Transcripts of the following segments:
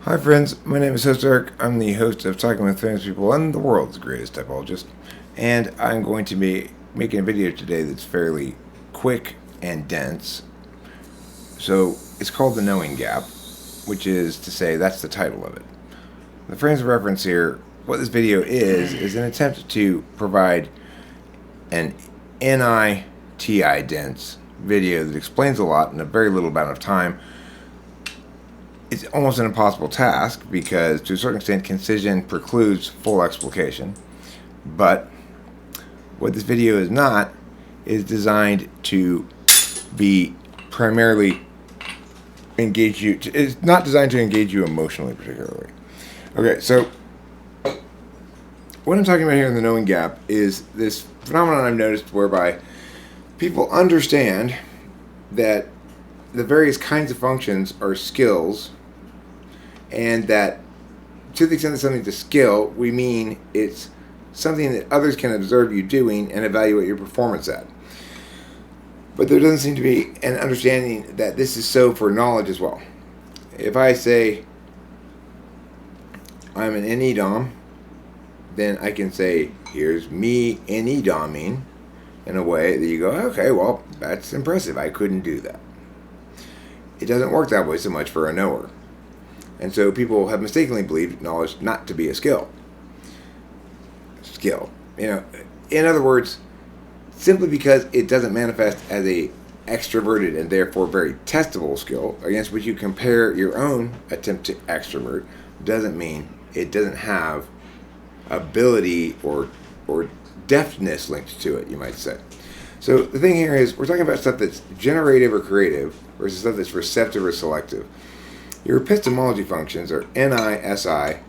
Hi friends, my name is Host Eric. I'm the host of Talking with Famous People and the world's greatest typologist. And I'm going to be making a video today that's fairly quick and dense. So it's called The Knowing Gap, which is to say that's the title of it. The frames of reference here, what this video is an attempt to provide an NI-TI dense video that explains a lot in a very little amount of time. It's almost an impossible task because, to a certain extent, concision precludes full explication. But what this video is not is designed to be primarily engage you. It's not designed to engage you emotionally, particularly. Okay, so what I'm talking about here in the knowing gap is this phenomenon I've noticed whereby people understand that the various kinds of functions are skills, and that to the extent that something's a skill, we mean it's something that others can observe you doing and evaluate your performance at. But there doesn't seem to be an understanding that this is so for knowledge as well. If I say I'm an NE-DOM, then I can say, here's me NE-DOMing in a way that you go, okay, well, that's impressive. I couldn't do that. It doesn't work that way so much for a knower. And so people have mistakenly believed knowledge not to be a skill. In other words, simply because it doesn't manifest as a extroverted and therefore very testable skill against which you compare your own attempt to extrovert doesn't mean it doesn't have ability or deftness linked to it, you might say. So the thing here is we're talking about stuff that's generative or creative versus stuff that's receptive or selective. Your epistemology functions are NI, SI,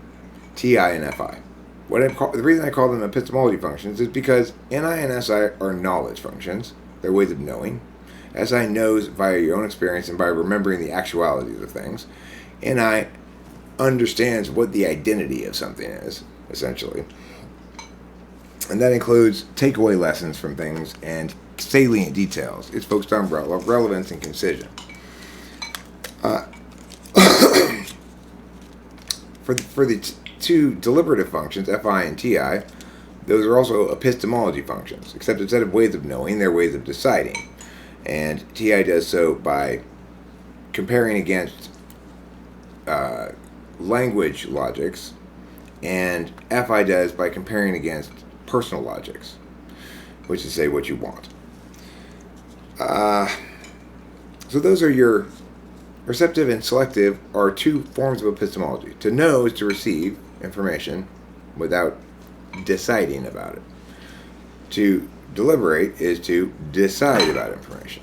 TI, and FI. The reason I call them epistemology functions is because NI and SI are knowledge functions. They're ways of knowing. SI knows via your own experience and by remembering the actualities of things. NI understands what the identity of something is, essentially. And that includes takeaway lessons from things and salient details. It's focused on relevance and concision. For the two deliberative functions, FI and TI, those are also epistemology functions, except instead of ways of knowing, they're ways of deciding. And TI does so by comparing against language logics, and FI does by comparing against personal logics, which is to say what you want. So those are your receptive and selective are two forms of epistemology. To know is to receive information without deciding about it. To deliberate is to decide about information.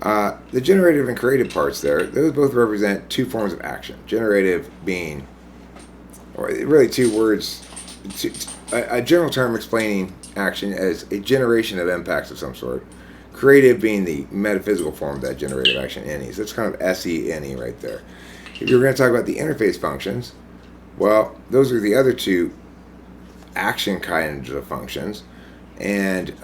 The generative and creative parts there, those both represent two forms of action. Generative being, or really two words, a general term explaining action as a generation of impacts of some sort. Creative being the metaphysical form of that generative action, NE. So it's kind of SE-NE right there. If you're going to talk about the interface functions, well, those are the other two action kinds of functions. And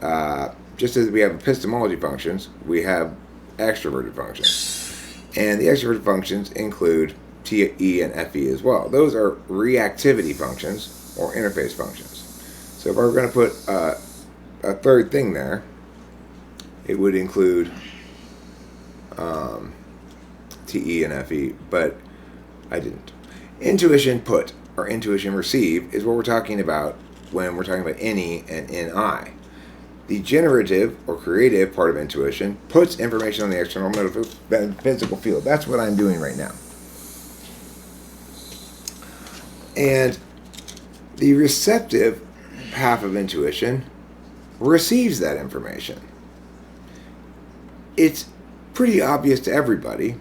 just as we have epistemology functions, we have extroverted functions. And the extroverted functions include TE and FE as well. Those are reactivity functions or interface functions. So if I were going to put a third thing there, it would include TE and FE, but I didn't. Intuition put or intuition receive is what we're talking about when we're talking about NE and NI. The generative or creative part of intuition puts information on the external metaphysical field. That's what I'm doing right now. And the receptive half of intuition receives that information. It's pretty obvious to everybody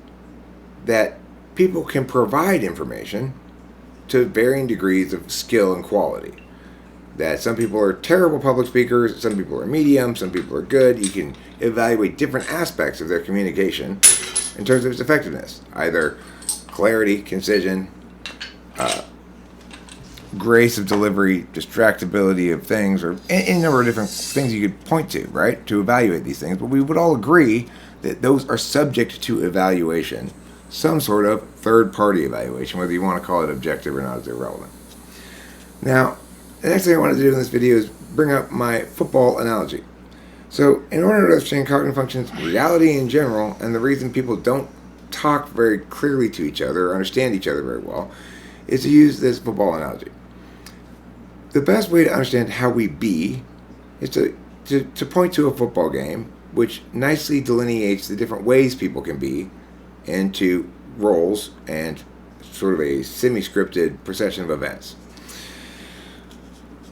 that people can provide information to varying degrees of skill and quality. That some people are terrible public speakers, some people are medium, some people are good. You can evaluate different aspects of their communication in terms of its effectiveness, either clarity, concision, grace of delivery, distractibility of things, or any number of different things you could point to, right, to evaluate these things. But we would all agree that those are subject to evaluation some sort of third-party evaluation, whether you want to call it objective or not is irrelevant. Now, the next thing I want to do in this video is bring up my football analogy. So, in order to understand cognitive functions, reality in general, and the reason people don't talk very clearly to each other or understand each other very well, is to use this football analogy. The best way to understand how we be is to point to a football game, which nicely delineates the different ways people can be into roles and sort of a semi-scripted procession of events.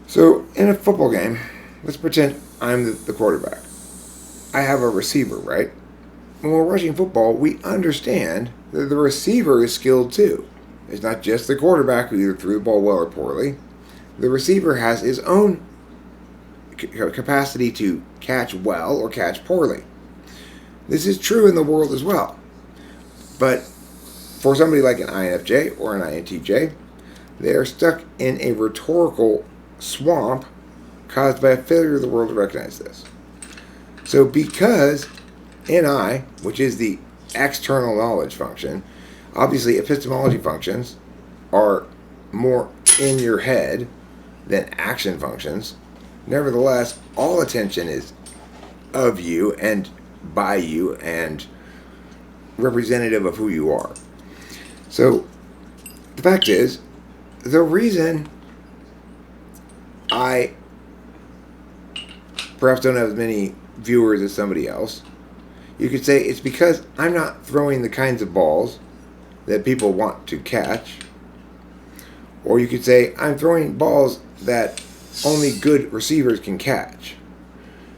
So, in a football game, let's pretend I'm the quarterback. I have a receiver, right? When we're watching football, we understand that the receiver is skilled too. It's not just the quarterback who either threw the ball well or poorly. The receiver has his own capacity to catch well or catch poorly. This is true in the world as well. But for somebody like an INFJ or an INTJ, they are stuck in a rhetorical swamp caused by a failure of the world to recognize this. So because NI, which is the external knowledge function, obviously epistemology functions are more in your head than action functions. Nevertheless, all attention is of you and by you and representative of who you are. So the fact is, the reason I perhaps don't have as many viewers as somebody else, you could say it's because I'm not throwing the kinds of balls that people want to catch. Or you could say I'm throwing balls that only good receivers can catch.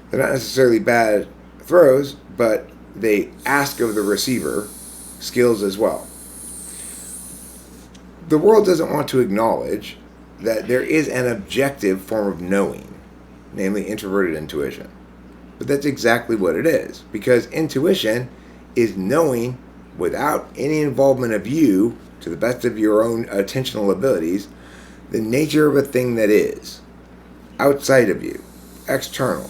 They're not necessarily bad throws, but they ask of the receiver skills as well. The world doesn't want to acknowledge that there is an objective form of knowing, namely introverted intuition. But that's exactly what it is, because intuition is knowing without any involvement of you, to the best of your own attentional abilities, the nature of a thing that is, outside of you, external.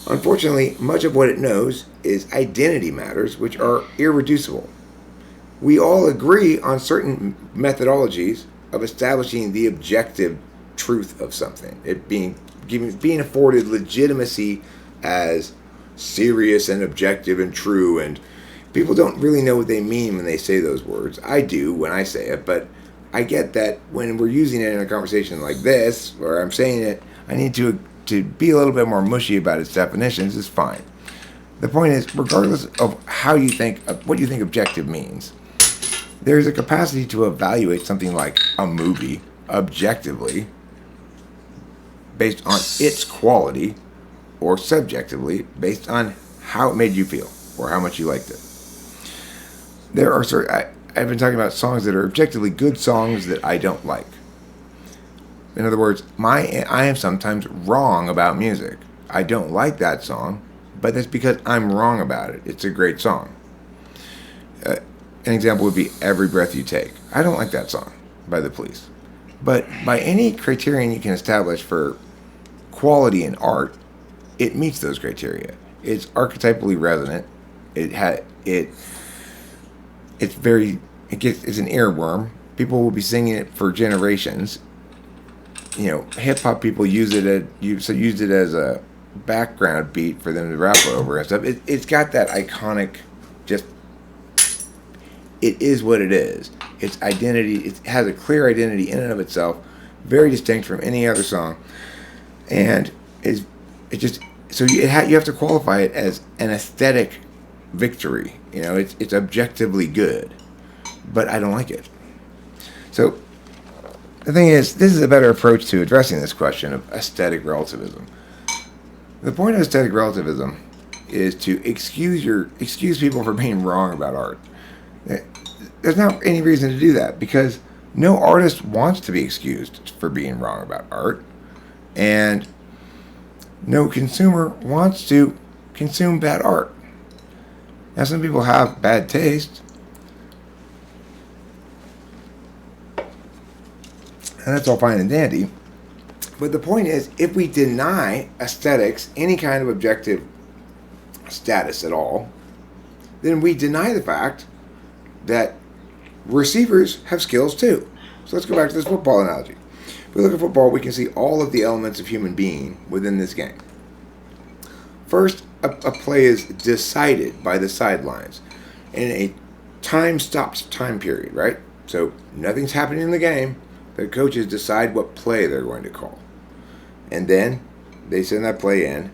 Unfortunately, much of what it knows is identity matters, which are irreducible. We all agree on certain methodologies of establishing the objective truth of something, it being afforded legitimacy as serious and objective and true, and people don't really know what they mean when they say those words. I do when I say it, but I get that when we're using it in a conversation like this, where I'm saying it, I need to be a little bit more mushy about its definitions is fine. The point is, regardless of how you think, what you think objective means, there's a capacity to evaluate something like a movie objectively based on its quality, or subjectively based on how it made you feel or how much you liked it. There are I've been talking about songs that are objectively good songs that I don't like. In other words, I am sometimes wrong about music. I don't like that song, but that's because I'm wrong about it. It's a great song. An example would be Every Breath You Take. I don't like that song by The Police. But by any criterion you can establish for quality in art, it meets those criteria. It's archetypally resonant. It's an earworm. People will be singing it for generations. You know, hip hop people used it as a background beat for them to rap over and stuff. It's got that iconic, just, it is what it is. Its identity, it has a clear identity in and of itself, very distinct from any other song, and you have to qualify it as an aesthetic victory. You know, it's objectively good, but I don't like it. So the thing is, this is a better approach to addressing this question of aesthetic relativism. The point of aesthetic relativism is to excuse people for being wrong about art. There's not any reason to do that, because no artist wants to be excused for being wrong about art, and no consumer wants to consume bad art. Now, some people have bad taste, and that's all fine and dandy, but the point is, if we deny aesthetics any kind of objective status at all, then we deny the fact that receivers have skills too. So let's go back to this football analogy. If we look at football, we can see all of the elements of human being within this game. First, a play is decided by the sidelines in a time-stopped time period, right? So nothing's happening in the game. The coaches decide what play they're going to call. And then they send that play in.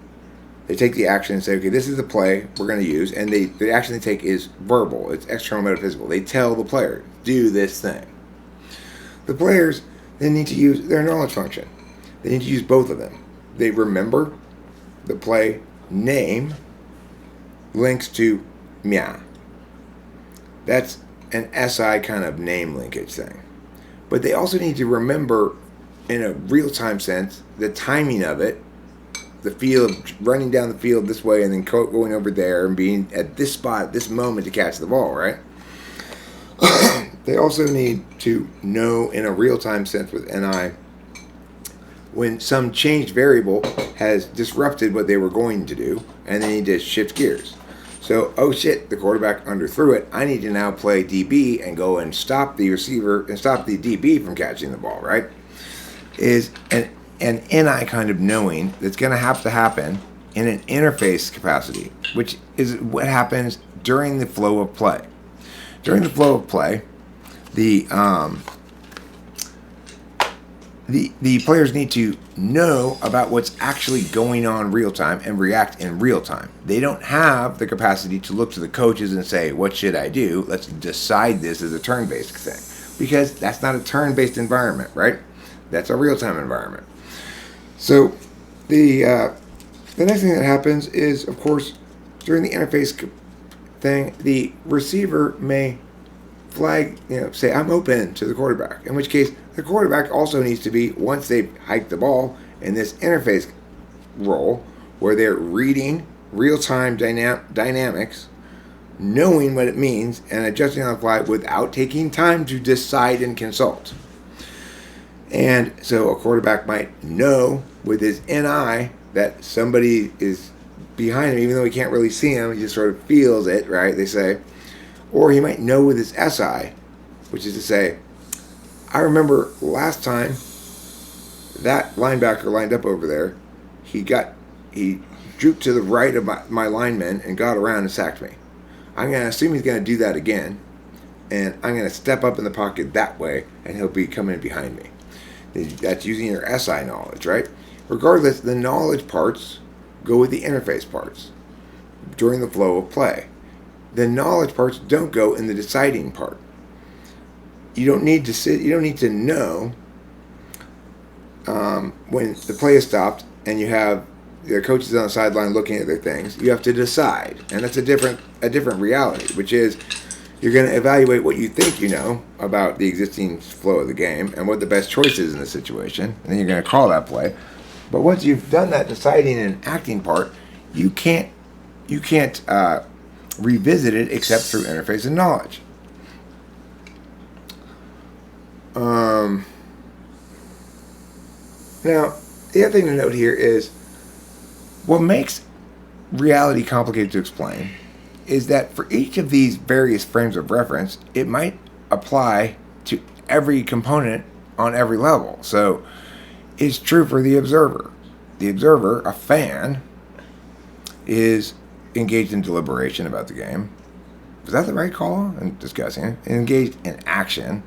They take the action and say, okay, this is the play we're going to use. And the action they take is verbal. It's external metaphysical. They tell the player, do this thing. The players then need to use their knowledge function. They need to use both of them. They remember the play name links to mia. That's an SI kind of name linkage thing. But they also need to remember, in a real-time sense, the timing of it, the field, running down the field this way and then going over there and being at this spot at this moment to catch the ball, right? They also need to know in a real-time sense with NI when some changed variable has disrupted what they were going to do, and they need to shift gears. So, oh shit, the quarterback underthrew it. I need to now play DB and go and stop the receiver and stop the DB from catching the ball, right? Is an NI kind of knowing that's going to have to happen in an interface capacity, which is what happens during the flow of play. During the flow of play, the players need to know about what's actually going on real time and react in real time. They don't have the capacity to look to the coaches and say, what should I do? Let's decide this as a turn-based thing. Because that's not a turn-based environment, right? That's a real-time environment. So the next thing that happens is, of course, during the interface thing, the receiver may flag, say, I'm open to the quarterback. In which case, the quarterback also needs to be, once they've hiked the ball, in this interface role where they're reading real-time dynamics, knowing what it means, and adjusting on the fly without taking time to decide and consult. And so a quarterback might know with his NI that somebody is behind him, even though he can't really see him, he just sort of feels it, right, they say. Or he might know with his SI, which is to say, I remember last time that linebacker lined up over there, he drooped to the right of my lineman and got around and sacked me. I'm going to assume he's going to do that again, and I'm going to step up in the pocket that way, and he'll be coming behind me. That's using your SI knowledge, right? Regardless, the knowledge parts go with the interface parts during the flow of play. The knowledge parts don't go in the deciding part. You don't need to know when the play is stopped and you have the coaches on the sideline looking at their things. You have to decide, and that's a different reality, which is you're going to evaluate what you think you know about the existing flow of the game and what the best choice is in the situation, and then you're going to call that play. But once you've done that deciding and acting part, you can't revisit it except through interface and knowledge. Now, the other thing to note here is what makes reality complicated to explain is that for each of these various frames of reference, it might apply to every component on every level. So it's true for the observer. The observer, a fan, is engaged in deliberation about the game. Is that the right call? And discussing it. Engaged in action,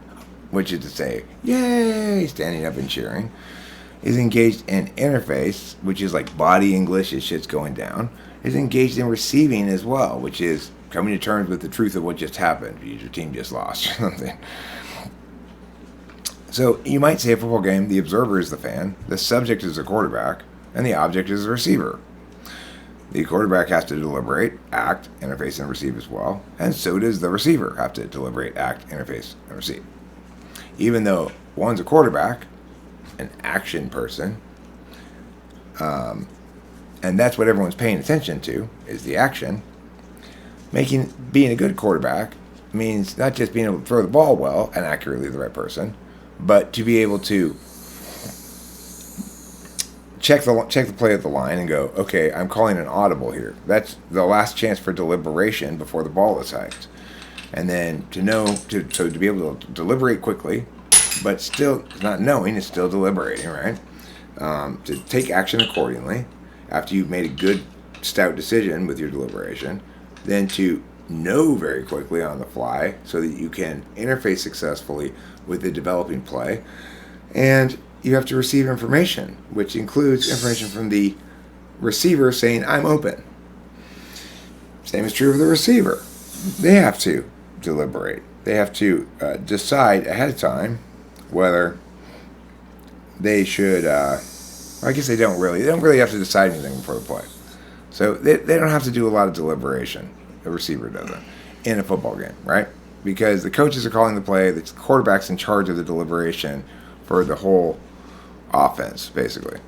which is to say, yay, standing up and cheering. Is engaged in interface, which is like body English as shit's going down. Is engaged in receiving as well, which is coming to terms with the truth of what just happened. Your team just lost or something. So you might say a football game, the observer is the fan, the subject is the quarterback, and the object is the receiver. The quarterback has to deliberate, act, interface, and receive as well, and so does the receiver have to deliberate, act, interface, and receive. Even though one's a quarterback, an action person, and that's what everyone's paying attention to, is the action. Being a good quarterback means not just being able to throw the ball well and accurately to the right person, but to be able to check the play at the line and go, okay, I'm calling an audible here. That's the last chance for deliberation before the ball is hiked. And then to be able to deliberate quickly, but still not knowing is still deliberating, right? To take action accordingly after you've made a good, stout decision with your deliberation, then to know very quickly on the fly so that you can interface successfully with the developing play. And you have to receive information, which includes information from the receiver saying, I'm open. Same is true of the receiver. They have to deliberate. They have to decide ahead of time whether they should, I guess they don't really have to decide anything before the play. So they don't have to do a lot of deliberation. The receiver doesn't in a football game, right? Because the coaches are calling the play, the quarterback's in charge of the deliberation for the whole offense, basically.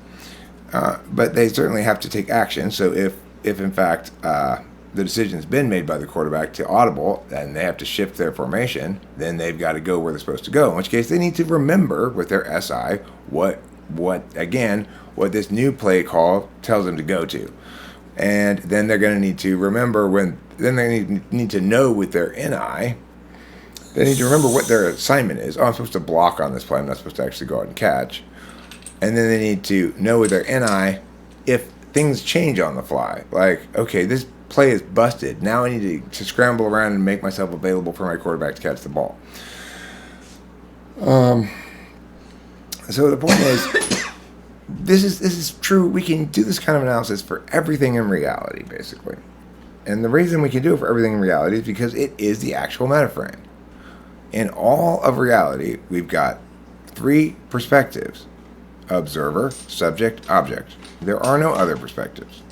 But they certainly have to take action. So if in fact the decision's been made by the quarterback to audible, and they have to shift their formation, then they've got to go where they're supposed to go. In which case, they need to remember with their SI what this new play call tells them to go to. And then they're going to need to remember then they need to know with their NI, they need to remember what their assignment is. Oh, I'm supposed to block on this play. I'm not supposed to actually go out and catch. And then they need to know with their NI if things change on the fly. Like, okay, this play is busted. Now I need to scramble around and make myself available for my quarterback to catch the ball. So the point is, this is true. We can do this kind of analysis for everything in reality, basically. And the reason we can do it for everything in reality is because it is the actual metaframe. In all of reality, we've got three perspectives: observer, subject, object. There are no other perspectives.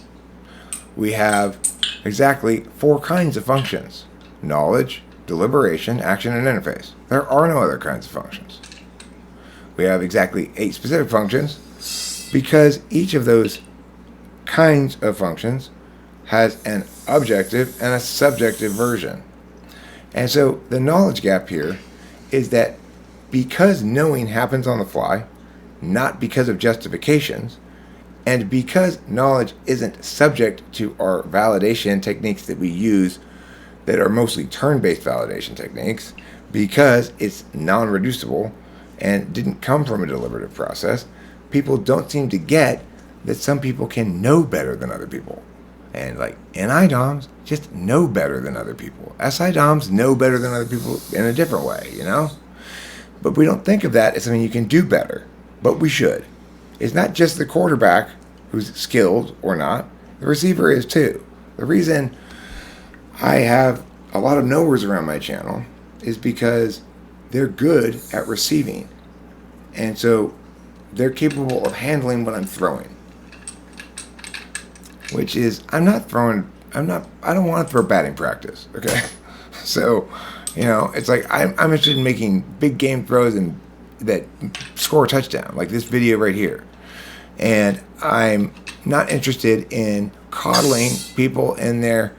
We have exactly four kinds of functions: knowledge, deliberation, action, and interface. There are no other kinds of functions. We have exactly 8 specific functions because each of those kinds of functions has an objective and a subjective version. And so the knowledge gap here is that because knowing happens on the fly, not because of justifications, and because knowledge isn't subject to our validation techniques that we use that are mostly turn-based validation techniques, because it's non-reducible and didn't come from a deliberative process, people don't seem to get that some people can know better than other people. And like NI DOMs just know better than other people. SI DOMs know better than other people in a different way, you know? But we don't think of that as something you can do better. But we should. It's not just the quarterback who's skilled or not. The receiver is too. The reason I have a lot of knowers around my channel is because they're good at receiving. And so they're capable of handling what I'm throwing. Which is, I don't want to throw batting practice, okay? So, you know, it's like I'm interested in making big game throws and that score a touchdown, like this video right here. And I'm not interested in coddling people in their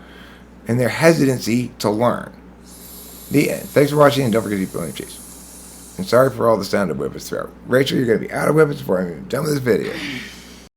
hesitancy to learn. The end. Thanks for watching, and don't forget to keep blowing your cheese. And sorry for all the sound of whippets throughout. Rachel, you're going to be out of whippets before I'm even done with this video.